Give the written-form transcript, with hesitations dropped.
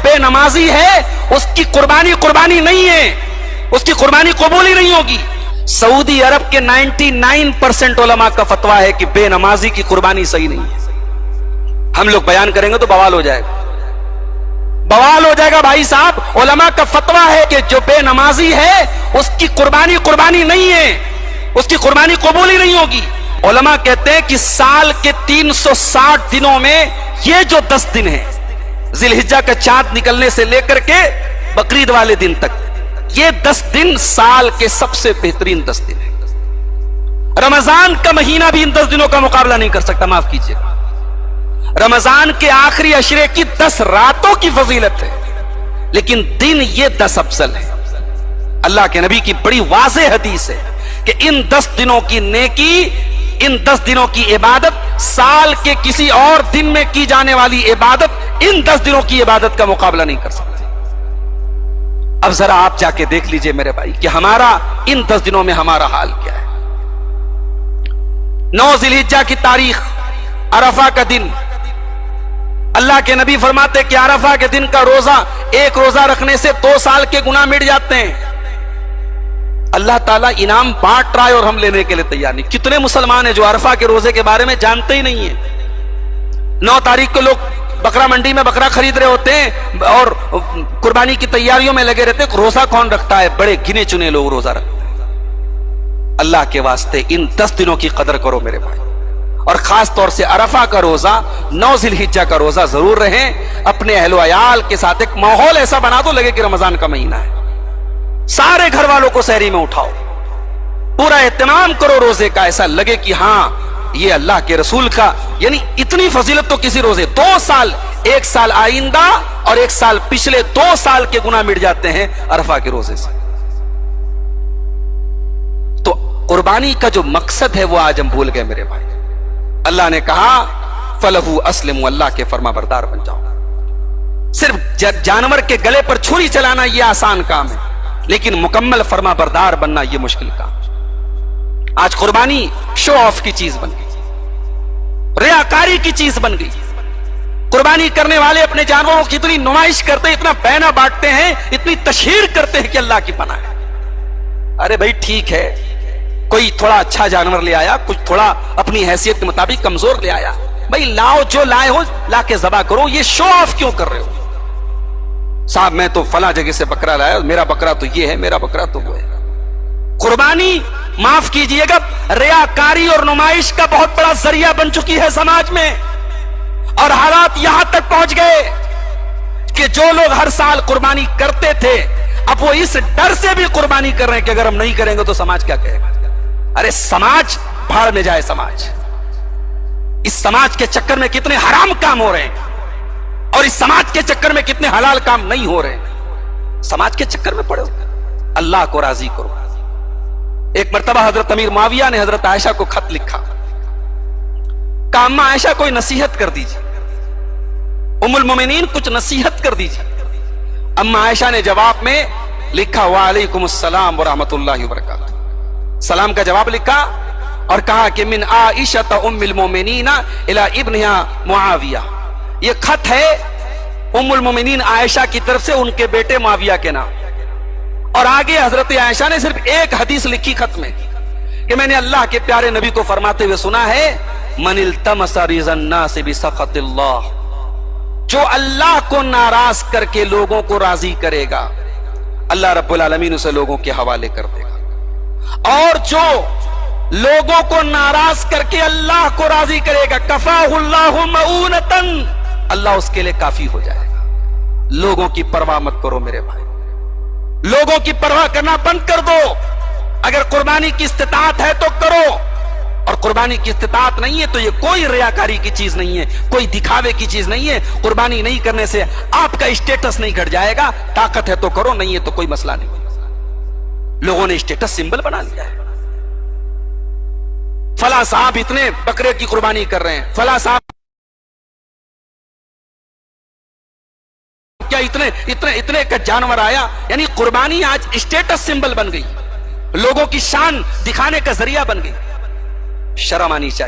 بے نمازی ہے اس کی قربانی نہیں ہے، اس کی قربانی قبول ہی نہیں ہوگی۔ سعودی عرب کے 99% علماء کا فتویٰ ہے کہ بے نمازی کی قربانی صحیح نہیں ہے۔ ہم لوگ بیان کریں گے تو بوال ہو جائے گا بھائی صاحب۔ علماء کا فتویٰ ہے کہ جو بے نمازی ہے اس کی قربانی نہیں ہے، اس کی قربانی قبول ہی نہیں ہوگی۔ علماء کہتے ہیں کہ سال کے 360 دنوں میں یہ جو 10 دن ہیں، ذی الحجہ کا چاند نکلنے سے لے کر کے بقرعید والے دن تک، یہ 10 دن سال کے سب سے بہترین 10 دن ہیں۔ رمضان کا مہینہ بھی ان 10 دنوں کا مقابلہ نہیں کر سکتا، معاف کیجیے۔ رمضان کے آخری عشرے کی 10 راتوں کی فضیلت ہے، لیکن دن یہ 10 افضل ہے۔ اللہ کے نبی کی بڑی واضح حدیث ہے کہ ان 10 دنوں کی نیکی، ان 10 دنوں کی عبادت سال کے کسی اور دن میں کی جانے والی عبادت ان 10 دنوں کی عبادت کا مقابلہ نہیں کر سکتی۔ اب ذرا آپ جا کے دیکھ لیجئے میرے بھائی کہ ہمارا ان 10 دنوں میں ہمارا حال کیا ہے۔ 9 ذی الحجہ کی تاریخ، عرفہ کا دن، اللہ کے نبی فرماتے کہ عرفہ کے دن کا روزہ، ایک روزہ رکھنے سے 2 سال کے گناہ مٹ جاتے ہیں۔ اللہ تعالیٰ انعام بانٹ رہا ہے اور ہم لینے کے لیے تیار نہیں۔ کتنے مسلمان ہیں جو عرفہ کے روزے کے بارے میں جانتے ہی نہیں ہیں۔ 9 تاریخ کو لوگ بکرا منڈی میں بکرا خرید رہے ہوتے ہیں اور قربانی کی تیاریوں میں لگے رہتے ہیں۔ روزہ کون رکھتا ہے؟ بڑے گنے چنے لوگ روزہ رکھتے ہیں۔ اللہ کے واسطے ان 10 دنوں کی قدر کرو میرے بھائی، اور خاص طور سے عرفہ کا روزہ، 9 ذی الحجہ کا روزہ ضرور رہیں۔ اپنے اہل و عیال کے ساتھ ایک ماحول ایسا بنا دو لگے کہ رمضان کا مہینہ ہے۔ سارے گھر والوں کو سحری میں اٹھاؤ، پورا اہتمام کرو روزے کا، ایسا لگے کہ ہاں یہ اللہ کے رسول کا، یعنی اتنی فضیلت تو کسی روزے۔ 2 سال، 1 سال آئندہ اور 1 سال پچھلے 2 سال کے گناہ مٹ جاتے ہیں عرفہ کے روزے سے۔ تو قربانی کا جو مقصد ہے وہ آج ہم بھول گئے میرے بھائی۔ اللہ نے کہا فَلَهُ أَسْلِمُوا، اللہ کے فرما بردار بن جاؤ۔ صرف جانور کے گلے پر چھری چلانا یہ آسان کام ہے، لیکن مکمل فرما بردار بننا یہ مشکل کام ہے۔ آج قربانی شو آف کی چیز بن گئی، ریاکاری کی چیز بن گئی۔ قربانی کرنے والے اپنے جانوروں کی اتنی نمائش کرتے ہیں، اتنا بینا بانٹتے ہیں، اتنی تشہیر کرتے ہیں کہ اللہ کی پناہ ہے۔ ارے بھائی ٹھیک ہے، کوئی تھوڑا اچھا جانور لے آیا، کچھ تھوڑا اپنی حیثیت کے مطابق کمزور لے آیا، بھائی لاؤ، جو لائے ہو لا کے ذبح کرو۔ یہ شو آف کیوں کر رہے ہو؟ صاحب میں تو فلاں جگہ سے بکرا لایا، میرا بکرا تو یہ ہے، میرا بکرا تو وہ ہے۔ قربانی معاف کیجئے گا ریاکاری اور نمائش کا بہت بڑا ذریعہ بن چکی ہے سماج میں، اور حالات یہاں تک پہنچ گئے کہ جو لوگ ہر سال قربانی کرتے تھے اب وہ اس ڈر سے بھی قربانی کر رہے ہیں کہ اگر ہم نہیں کریں گے تو سماج کیا کہے گا۔ ارے سماج بھاڑ میں جائے، سماج، اس سماج کے چکر میں کتنے حرام کام ہو رہے ہیں اور اس سماج کے چکر میں کتنے حلال کام نہیں ہو رہے ہیں۔ سماج کے چکر میں پڑے ہو، اللہ کو راضی کرو۔ ایک مرتبہ حضرت امیر معاویہ نے حضرت عائشہ کو خط لکھا، کہا اماں عائشہ کوئی نصیحت کر دیجیے، ام المومنین کچھ نصیحت کر دیجیے۔ اماں عائشہ نے جواب میں لکھا وعلیکم السلام ورحمۃ اللہ وبرکاتہ، سلام کا جواب لکھا اور کہا کہ من عائشہ ام المومنین الی ابنہا معاویہ، یہ خط ہے ام المومنین عائشہ کی طرف سے ان کے بیٹے معاویہ کے نام۔ اور آگے حضرت عائشہ نے صرف ایک حدیث لکھی خط میں کہ میں نے اللہ کے پیارے نبی کو فرماتے ہوئے سنا ہے من التمس رضا الناس بسخط اللہ، جو اللہ کو ناراض کر کے لوگوں کو راضی کرے گا اللہ رب العالمین اسے لوگوں کے حوالے کر دے گا، اور جو لوگوں کو ناراض کر کے اللہ کو راضی کرے گا کفاہ اللہ مؤونۃ، اللہ اس کے لیے کافی ہو جائے گا۔ لوگوں کی پرواہ مت کرو میرے بھائی، لوگوں کی پرواہ کرنا بند کر دو۔ اگر قربانی کی استطاعت ہے تو کرو، اور قربانی کی استطاعت نہیں ہے تو یہ کوئی ریاکاری کی چیز نہیں ہے، کوئی دکھاوے کی چیز نہیں ہے۔ قربانی نہیں کرنے سے آپ کا اسٹیٹس نہیں گھٹ جائے گا، طاقت ہے تو کرو، نہیں ہے تو کوئی مسئلہ نہیں۔ لوگوں نے اسٹیٹس سمبل بنا لیا ہے، فلاں صاحب اتنے بکرے کی قربانی کر رہے ہیں، فلاں صاحب کیا اتنے کا جانور آیا، یعنی قربانی آج اسٹیٹس سمبل بن گئی، لوگوں کی شان دکھانے کا ذریعہ بن گئی۔ شرم آنی چاہیے۔